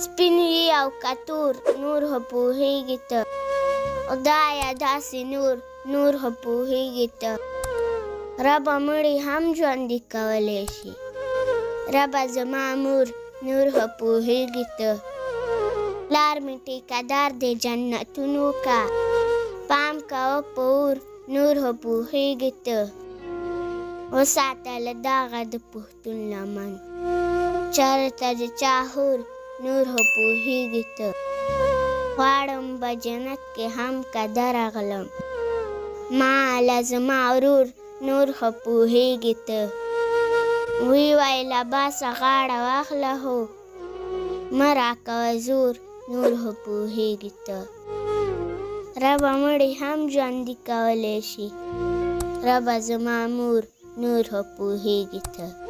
سپین وي او که تور نور خو پوهېږې ته خدایه داسې نور خو پوهېږې ته ربه مړي هم ژوندي کولی شي ربه زما مور نور خو پوهېږې ته پلار مې ټیکهدار دی جنتونو کا پام کوه په اور نور خو پوهېږې ته وساته له داغه د پښتون لمن چېرته د چا هور نور خو پوهېږې ته غواړم به جنت کې هم که درغلم ما له زما ورور نور خو پوهېږې ته وی وای له باسه غاړه واخله هو مه راکوه زور نور خو پوهېږې ته ربه مړي هم ژوندي کولی شي ربه زما مور نور خو پوهېږې ته